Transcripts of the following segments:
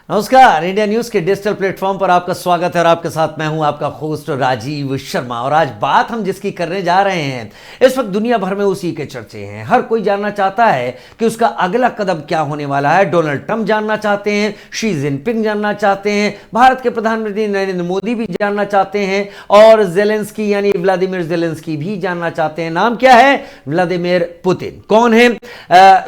नमस्कार, India news के digital platform पर आपका स्वागत है और आपके साथ मैं हूं आपका होस्ट राजीव शर्मा। और आज बात हम जिसकी करने जा रहे हैं, इस वक्त दुनिया भर में उसी के चर्चे हैं। हर कोई जानना चाहता है कि उसका अगला कदम क्या होने वाला है। डोनाल्ड ट्रंप जानना चाहते हैं, शी जिनपिंग जानना चाहते हैं, भारत के प्रधानमंत्री नरेंद्र मोदी भी जानना चाहते हैं और जेलेंस्की यानी व्लादिमीर जेलेंस्की भी जानना चाहते हैं। नाम क्या है? Vladimir Putin. कौन है?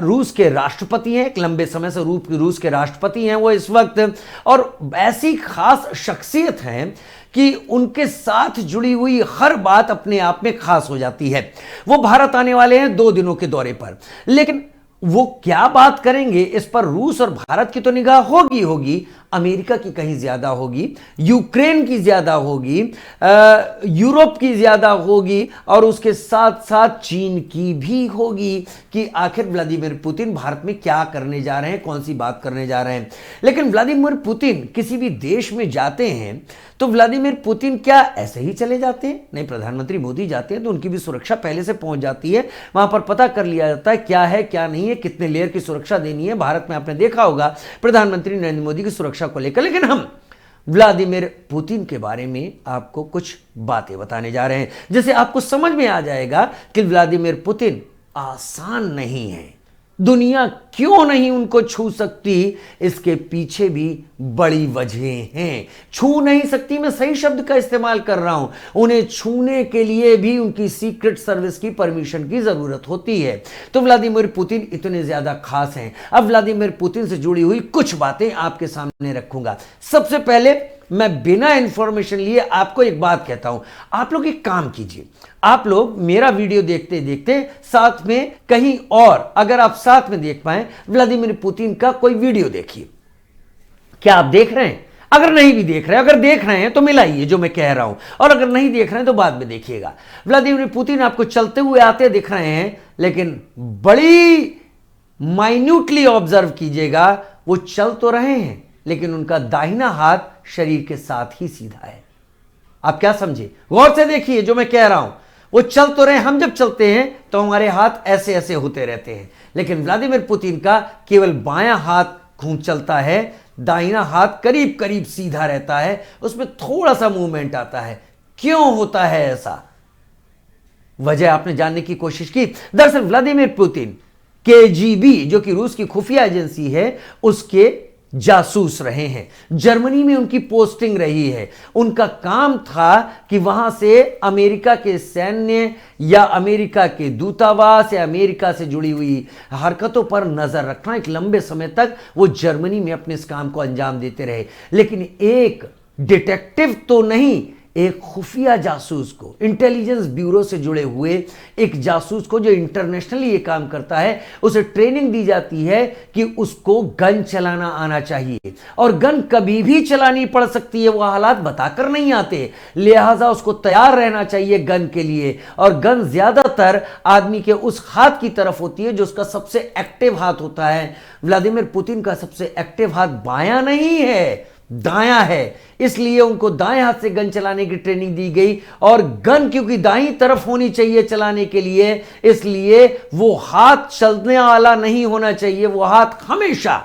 रूस के राष्ट्रपति हैं, एक लंबे समय से रूस के राष्ट्रपति हैं वो इस वक्त, और ऐसी खास शख्सियत हैं कि उनके साथ जुड़ी हुई हर बात अपने आप में खास हो जाती है। वो भारत आने वाले हैं 2 दिनों के दौरे पर, लेकिन वो क्या बात करेंगे इस पर रूस और भारत की तो निगाह होगी, अमेरिका की कहीं ज्यादा होगी, यूक्रेन की ज्यादा होगी, यूरोप की ज्यादा होगी और उसके साथ साथ चीन की भी होगी कि आखिर व्लादिमीर पुतिन भारत में क्या करने जा रहे हैं, कौन सी बात करने जा रहे हैं। लेकिन व्लादिमीर पुतिन किसी भी देश में जाते हैं तो व्लादिमीर पुतिन क्या ऐसे ही चले जाते हैं? नहीं, प्रधानमंत्री मोदी जाते हैं तो उनकी भी सुरक्षा पहले से पहुंच जाती है। वहां पर पता कर लिया जाता है क्या है क्या नहीं है, कितने लेयर की सुरक्षा देनी है। भारत में आपने देखा होगा प्रधानमंत्री नरेंद्र मोदी की सुरक्षा को लेकर। लेकिन हम व्लादिमीर पुतिन के बारे में आपको कुछ बातें बताने जा रहे हैं, जिससे आपको समझ में आ जाएगा कि व्लादिमीर पुतिन आसान नहीं है। दुनिया क्यों नहीं उनको छू सकती, इसके पीछे भी बड़ी वजह हैं। छू नहीं सकती, मैं सही शब्द का इस्तेमाल कर रहा हूं। उन्हें छूने के लिए भी उनकी सीक्रेट सर्विस की परमिशन की जरूरत होती है। तो व्लादिमीर पुतिन इतने ज्यादा खास हैं। अब व्लादिमीर पुतिन से जुड़ी हुई कुछ बातें आपके सामने रखूंगा। सबसे पहले मैं बिना इंफॉर्मेशन लिए आपको एक बात कहता हूं, आप लोग एक काम कीजिए, आप लोग मेरा वीडियो देखते देखते साथ में कहीं और अगर आप साथ में देख पाए व्लादिमीर पुतिन का कोई वीडियो देखिए। क्या आप देख रहे हैं? अगर नहीं भी देख रहे हैं, अगर देख रहे हैं तो मिलाइए जो मैं कह रहा हूं, और अगर नहीं देख रहे हैं तो बाद में देखिएगा। व्लादिमीर पुतिन आपको चलते हुए आते दिख रहे हैं, लेकिन बड़ी माइन्यूटली ऑब्जर्व कीजिएगा, वो चल तो रहे हैं लेकिन उनका दाहिना हाथ शरीर के साथ ही सीधा है। आप क्या समझे? गौर से देखिए जो मैं कह रहा हूं। वो चल तो रहे, हम जब चलते हैं तो हमारे हाथ ऐसे ऐसे होते रहते हैं, लेकिन व्लादिमीर पुतिन का केवल बायां हाथ घूम चलता है, दाहिना हाथ करीब करीब सीधा रहता है, उसमें थोड़ा सा मूवमेंट आता है। क्यों होता है ऐसा? वजह आपने जानने की कोशिश की। दरअसल व्लादिमीर पुतिन केजीबी, जो कि रूस की खुफिया एजेंसी है, उसके जासूस रहे हैं। जर्मनी में उनकी पोस्टिंग रही है। उनका काम था कि वहां से अमेरिका के सैन्य या अमेरिका के दूतावास या अमेरिका से जुड़ी हुई हरकतों पर नजर रखना। एक लंबे समय तक वो जर्मनी में अपने इस काम को अंजाम देते रहे। लेकिन एक डिटेक्टिव तो नहीं, एक खुफिया जासूस को, इंटेलिजेंस ब्यूरो से जुड़े हुए एक जासूस को, जो इंटरनेशनली ये काम करता है, उसे ट्रेनिंग दी जाती है कि उसको गन चलाना आना चाहिए और गन कभी भी चलानी पड़ सकती है, वो हालात बताकर नहीं आते, लिहाजा उसको तैयार रहना चाहिए गन के लिए। और गन ज्यादातर आदमी के उस हाथ की तरफ होती है जो उसका सबसे एक्टिव हाथ होता है। व्लादिमीर पुतिन का सबसे एक्टिव हाथ बायां नहीं है, दायां है, इसलिए उनको दाएं हाथ से गन चलाने की ट्रेनिंग दी गई। और गन क्योंकि दाईं तरफ होनी चाहिए चलाने के लिए, इसलिए वो हाथ चलने वाला नहीं होना चाहिए, वो हाथ हमेशा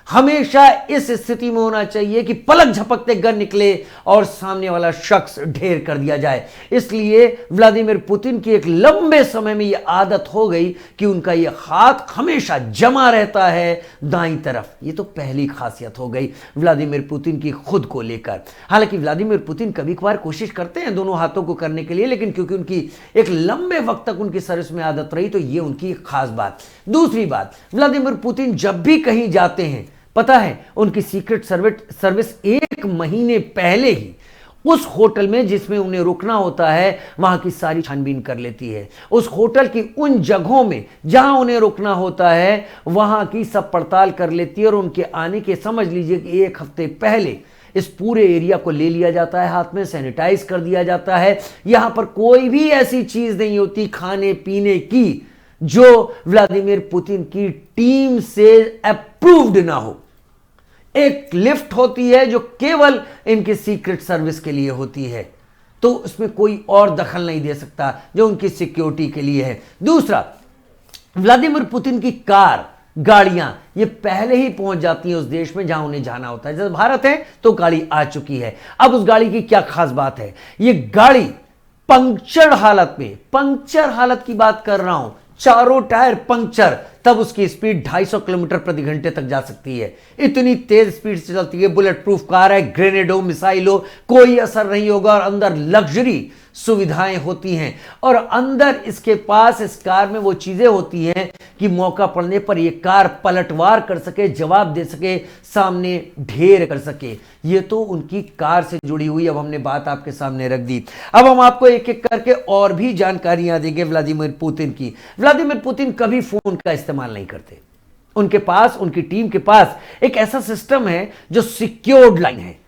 हमेशा इस स्थिति में होना चाहिए कि पलक झपकते गन निकले और सामने वाला शख्स ढेर कर दिया जाए। इसलिए व्लादिमीर पुतिन की एक लंबे समय में यह आदत हो गई कि उनका यह हाथ हमेशा जमा रहता है दाईं तरफ। यह तो पहली खासियत हो गई व्लादिमीर पुतिन की खुद को लेकर। हालांकि व्लादिमीर पुतिन कभी कभार कोशिश करते हैं दोनों हाथों को करने के लिए, लेकिन क्योंकि उनकी एक लंबे वक्त तक उनकी सर्विस में आदत रही तो यह उनकी एक खास बात। दूसरी बात, व्लादिमीर पुतिन जब भी कहीं जाते हैं, पता है उनकी सीक्रेट सर्विस 1 महीने पहले ही उस होटल में जिसमें उन्हें रुकना होता है वहां की सारी छानबीन कर लेती है। उस होटल की उन जगहों में जहां उन्हें रुकना होता है वहां की सब पड़ताल कर लेती है और उनके आने के समझ लीजिए कि 1 हफ्ते पहले इस पूरे एरिया को ले लिया जाता है, हाथ में सैनिटाइज कर दिया जाता है। यहां पर कोई भी ऐसी चीज नहीं होती खाने पीने की जो व्लादिमीर पुतिन की टीम से अप्रूव्ड ना हो। एक लिफ्ट होती है जो केवल इनकी सीक्रेट सर्विस के लिए होती है, तो उसमें कोई और दखल नहीं दे सकता, जो उनकी सिक्योरिटी के लिए है। दूसरा, व्लादिमीर पुतिन की कार, गाड़ियां ये पहले ही पहुंच जाती हैं उस देश में जहां उन्हें जाना होता है। जैसे भारत है तो गाड़ी आ चुकी है। अब उस गाड़ी की क्या खास बात है, ये गाड़ी पंक्चर हालत में, पंक्चर हालत की बात कर रहा हूं, चारों टायर पंक्चर, तब उसकी स्पीड 250 किलोमीटर प्रति घंटे तक जा सकती है। इतनी तेज स्पीड से चलती है। बुलेट प्रूफ कार है, ग्रेनेड हो, मिसाइल हो, कोई असर नहीं होगा। और अंदर लग्जरी सुविधाएं होती हैं और अंदर इसके पास इस कार में वो चीजें होती हैं कि मौका पड़ने पर ये कार पलटवार कर सके, जवाब दे सके, सामने ढेर कर सके। ये तो उनकी कार से जुड़ी हुई अब हमने बात आपके सामने रख दी। अब हम आपको एक एक करके और भी जानकारियां देंगे व्लादिमीर पुतिन की। व्लादिमीर पुतिन कभी फोन का इस्तेमाल नहीं करते। उनके पास, उनकी टीम के पास एक ऐसा सिस्टम है जो सिक्योर्ड लाइन है।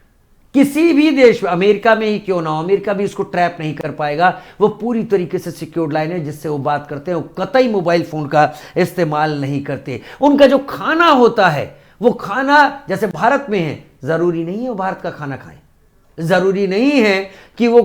किसी भी देश में, अमेरिका में ही क्यों ना हो, अमेरिका भी उसको ट्रैप नहीं कर पाएगा। वो पूरी तरीके से सिक्योर्ड लाइन है जिससे वो बात करते हैं। वो कतई मोबाइल फोन का इस्तेमाल नहीं करते। उनका जो खाना होता है, वो खाना जैसे भारत में है, जरूरी नहीं है वो भारत का खाना खाएं, जरूरी नहीं है कि वो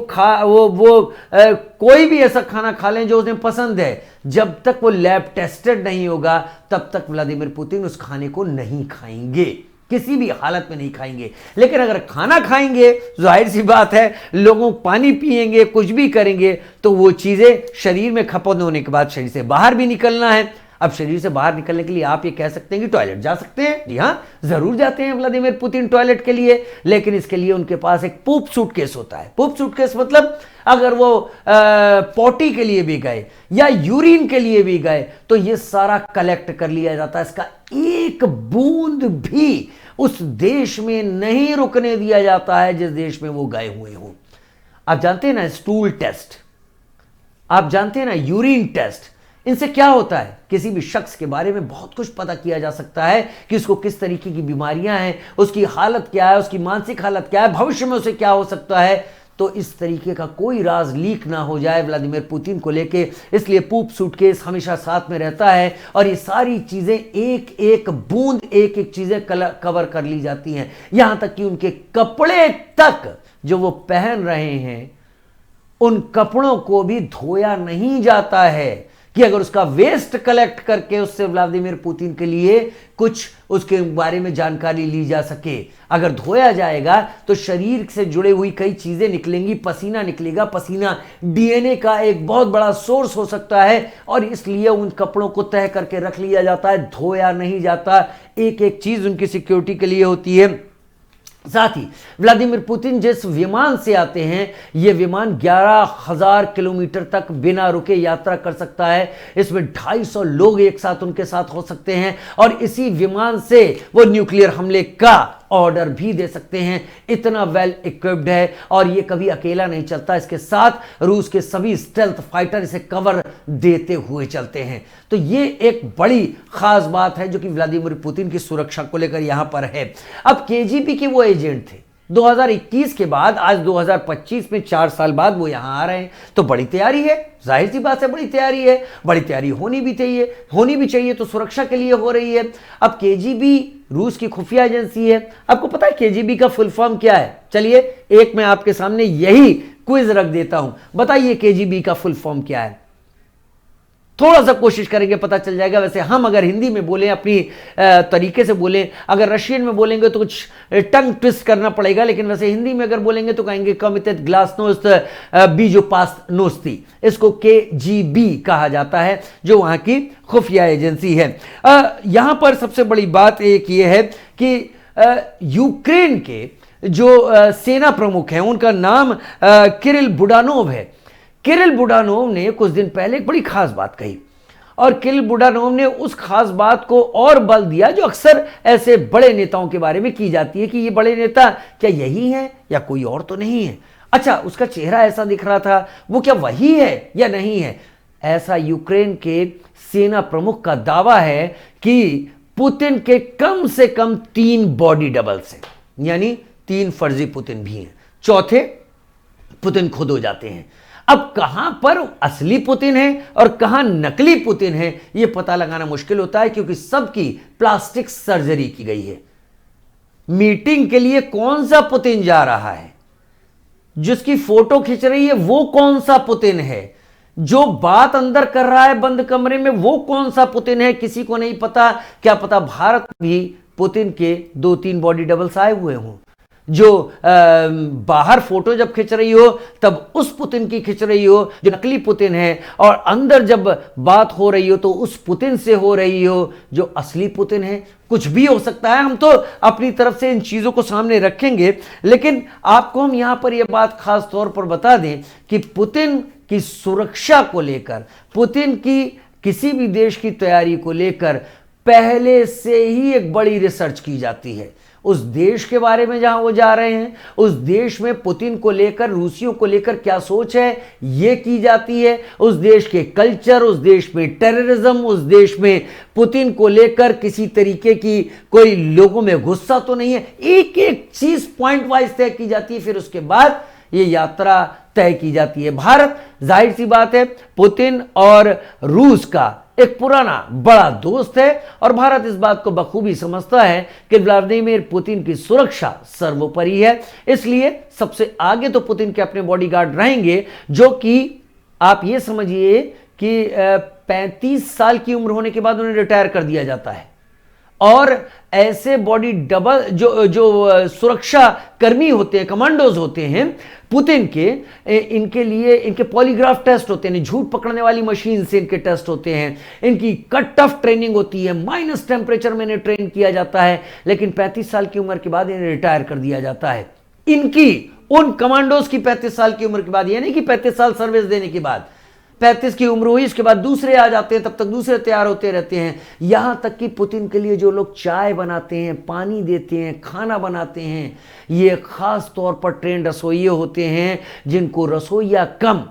कोई भी ऐसा खाना खा लें जो उन्हें पसंद है। जब तक वो लैब टेस्टेड नहीं होगा तब तक व्लादिमीर पुतिन उस खाने को नहीं खाएंगे, किसी भी हालत में नहीं खाएंगे। लेकिन अगर खाना खाएंगे, जाहिर सी बात है, लोगों पानी पिएंगे, कुछ भी करेंगे, तो वो चीजें शरीर में खपत होने के बाद शरीर से बाहर भी निकलना है। अब शरीर से बाहर निकलने के लिए आप ये कह सकते हैं कि टॉयलेट जा सकते हैं। जी हाँ, जरूर जाते हैं व्लादिमीर पुतिन टॉयलेट के लिए, लेकिन इसके लिए उनके पास एक पूप सूटकेस होता है। पूप सूटकेस मतलब अगर वो पॉटी के लिए भी गए या यूरिन के लिए भी गए तो ये सारा कलेक्ट कर लिया जाता है। इसका एक बूंद भी उस देश में नहीं रुकने दिया जाता है जिस देश में वो गए हुए हों। आप जानते हैं ना स्टूल टेस्ट, आप जानते हैं ना यूरिन टेस्ट, इनसे क्या होता है, किसी भी शख्स के बारे में बहुत कुछ पता किया जा सकता है कि उसको किस तरीके की बीमारियां हैं, उसकी हालत क्या है, उसकी मानसिक हालत क्या है, भविष्य में उसे क्या हो सकता है। तो इस तरीके का कोई राज लीक ना हो जाए व्लादिमीर पुतिन को लेके, इसलिए पूप सूटकेस हमेशा साथ में रहता है और ये सारी चीजें एक एक बूंद, एक एक चीजें कवर कर ली जाती हैं। यहां तक कि उनके कपड़े तक जो वो पहन रहे हैं, उन कपड़ों को भी धोया नहीं जाता है कि अगर उसका वेस्ट कलेक्ट करके उससे व्लादिमीर पुतिन के लिए कुछ उसके बारे में जानकारी ली जा सके। अगर धोया जाएगा तो शरीर से जुड़े हुई कई चीजें निकलेंगी, पसीना निकलेगा। पसीना डीएनए का एक बहुत बड़ा सोर्स हो सकता है और इसलिए उन कपड़ों को तह करके रख लिया जाता है, धोया नहीं जाता। एक एक चीज उनकी सिक्योरिटी के लिए होती है। साथ ही व्लादिमीर पुतिन जिस विमान से आते हैं, यह विमान 11,000 किलोमीटर तक बिना रुके यात्रा कर सकता है। इसमें 250 लोग एक साथ उनके साथ हो सकते हैं और इसी विमान से वो न्यूक्लियर हमले का ऑर्डर भी दे सकते हैं। इतना वेल इक्विप्ड है और ये कभी अकेला नहीं चलता, इसके साथ रूस के सभी स्टेल्थ फाइटर इसे कवर देते हुए चलते हैं। तो ये एक बड़ी खास बात है जो कि व्लादिमीर पुतिन की सुरक्षा को लेकर यहां पर है। अब केजीबी के वो एजेंट थे 2021 के बाद, आज 2025 में 4 साल बाद वो यहां आ रहे हैं, तो बड़ी तैयारी है। जाहिर सी बात है बड़ी तैयारी है, बड़ी तैयारी होनी भी चाहिए, तो सुरक्षा के लिए हो रही है। अब केजीबी रूस की खुफिया एजेंसी है। आपको पता है केजीबी का फुल फॉर्म क्या है? चलिए एक मैं आपके सामने यही क्विज रख देता हूं, बताइए केजीबी का फुल फॉर्म क्या है। थोड़ा सा कोशिश करेंगे पता चल जाएगा। वैसे हम अगर हिंदी में बोलें, अपनी तरीके से बोलें, अगर रशियन में बोलेंगे तो कुछ टंग ट्विस्ट करना पड़ेगा, लेकिन वैसे हिंदी में अगर बोलेंगे तो कहेंगे कमितेत ग्लासनोस्ट बीजोपास्त नोस्ती। इसको केजीबी कहा जाता है जो वहां की खुफिया एजेंसी है। यहां पर सबसे बड़ी बात एक ये है कि यूक्रेन के जो सेना प्रमुख हैं उनका नाम किरिल बुडानोव है। किरिल बुडानोव ने कुछ दिन पहले एक बड़ी खास बात कही और किरिल बुडानोव ने उस खास बात को और बल दिया जो अक्सर ऐसे बड़े नेताओं के बारे में की जाती है कि ये बड़े नेता क्या यही हैं या कोई और तो नहीं है। अच्छा, उसका चेहरा ऐसा दिख रहा था, वो क्या वही है या नहीं है, ऐसा यूक्रेन के सेना प्रमुख का दावा है कि पुतिन के कम से कम 3 बॉडी डबल्स हैं, यानी 3 फर्जी पुतिन भी हैं, चौथे पुतिन खुद हो जाते हैं। अब कहां पर असली पुतिन है और कहां नकली पुतिन है यह पता लगाना मुश्किल होता है, क्योंकि सबकी प्लास्टिक सर्जरी की गई है। मीटिंग के लिए कौन सा पुतिन जा रहा है, जिसकी फोटो खींच रही है वो कौन सा पुतिन है, जो बात अंदर कर रहा है बंद कमरे में वो कौन सा पुतिन है किसी को नहीं पता। क्या पता भारत भी पुतिन के 2-3 बॉडी डबल्स आए हुए हों, जो बाहर फोटो जब खिंच रही हो तब उस पुतिन की खिंच रही हो जो नकली पुतिन है, और अंदर जब बात हो रही हो तो उस पुतिन से हो रही हो जो असली पुतिन है। कुछ भी हो सकता है, हम तो अपनी तरफ से इन चीजों को सामने रखेंगे, लेकिन आपको हम यहां पर यह बात खास तौर पर बता दें कि पुतिन की सुरक्षा को लेकर, पुतिन की किसी भी देश की तैयारी को लेकर पहले से ही एक बड़ी रिसर्च की जाती है। उस देश के बारे में जहां वो जा रहे हैं, उस देश में पुतिन को लेकर, रूसियों को लेकर क्या सोच है ये की जाती है। उस देश के कल्चर, उस देश में टेररिज्म, उस देश में पुतिन को लेकर किसी तरीके की कोई लोगों में गुस्सा तो नहीं है, एक एक चीज पॉइंट वाइज तय की जाती है। फिर उसके बाद ये यात्रा तय की जाती है। भारत, जाहिर सी बात है, पुतिन और रूस का एक पुराना बड़ा दोस्त है और भारत इस बात को बखूबी समझता है कि व्लादिमीर पुतिन की सुरक्षा सर्वोपरि है। इसलिए सबसे आगे तो पुतिन के अपने बॉडीगार्ड रहेंगे, जो कि आप ये समझिए कि 35 साल की उम्र होने के बाद उन्हें रिटायर कर दिया जाता है। और ऐसे बॉडी डबल जो सुरक्षा कर्मी होते हैं, कमांडोज होते हैं पुतिन के, इनके लिए इनके पॉलीग्राफ टेस्ट होते हैं, झूठ पकड़ने वाली मशीन से इनके टेस्ट होते हैं, इनकी कट टफ ट्रेनिंग होती है, माइनस टेम्परेचर में इन्हें ट्रेन किया जाता है, लेकिन 35 साल की उम्र के बाद इन्हें रिटायर कर दिया जाता है। इनकी उन कमांडोज की 35 साल की उम्र के बाद, यानी कि 35 साल सर्विस देने के बाद 35 की उम्र हुई, इसके बाद दूसरे आ जाते हैं, तब तक दूसरे तैयार होते रहते हैं। यहां तक कि पुतिन के लिए जो लोग चाय बनाते हैं, पानी देते हैं, खाना बनाते हैं, ये खास तौर पर ट्रेंड रसोइये होते हैं, जिनको रसोइया कम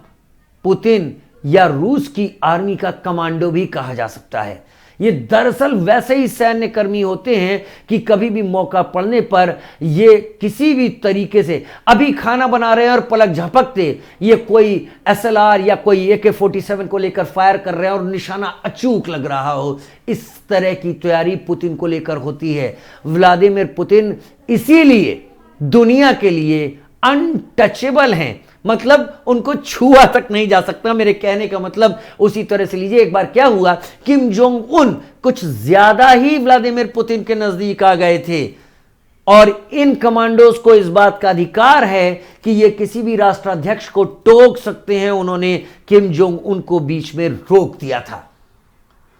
पुतिन या रूस की आर्मी का कमांडो भी कहा जा सकता है। ये दरअसल वैसे ही सैन्य कर्मी होते हैं कि कभी भी मौका पड़ने पर ये किसी भी तरीके से, अभी खाना बना रहे हैं और पलक झपकते ये कोई SLR या कोई AK-47 को लेकर फायर कर रहे हैं और निशाना अचूक लग रहा हो, इस तरह की तैयारी पुतिन को लेकर होती है। व्लादिमीर पुतिन इसीलिए दुनिया के लिए अनटचेबल हैं, मतलब उनको छुआ तक नहीं जा सकता। मेरे कहने का मतलब उसी तरह से लीजिए, एक बार क्या हुआ, किम जोंग उन कुछ ज्यादा ही व्लादिमीर पुतिन के नजदीक आ गए थे और इन कमांडोज को इस बात का अधिकार है कि ये किसी भी राष्ट्राध्यक्ष को टोक सकते हैं। उन्होंने किम जोंग उन को बीच में रोक दिया था।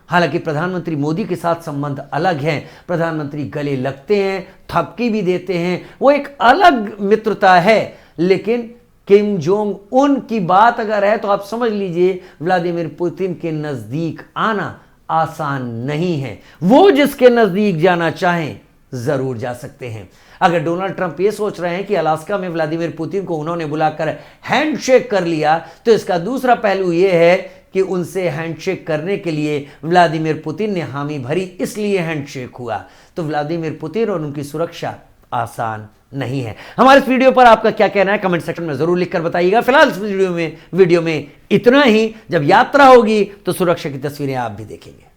हालांकि प्रधानमंत्री मोदी के साथ संबंध अलग हैं, प्रधानमंत्री गले लगते हैं, थपकी भी देते हैं, वो एक अलग मित्रता है, लेकिन किम जोंग उन की बात अगर है तो आप समझ लीजिए व्लादिमीर पुतिन के नजदीक आना आसान नहीं है। वो जिसके नजदीक जाना चाहें जरूर जा सकते हैं। अगर डोनाल्ड ट्रंप ये सोच रहे हैं कि अलास्का में व्लादिमीर पुतिन को उन्होंने बुलाकर हैंडशेक कर लिया, तो इसका दूसरा पहलू यह है कि उनसे हैंडशेक करने के लिए व्लादिमीर पुतिन ने हामी भरी, इसलिए हैंडशेक हुआ। तो व्लादिमीर पुतिन और उनकी सुरक्षा आसान नहीं है। हमारे इस वीडियो पर आपका क्या कहना है कमेंट सेक्शन में जरूर लिखकर बताइएगा। फिलहाल इस वीडियो में इतना ही। जब यात्रा होगी तो सुरक्षा की तस्वीरें आप भी देखेंगे।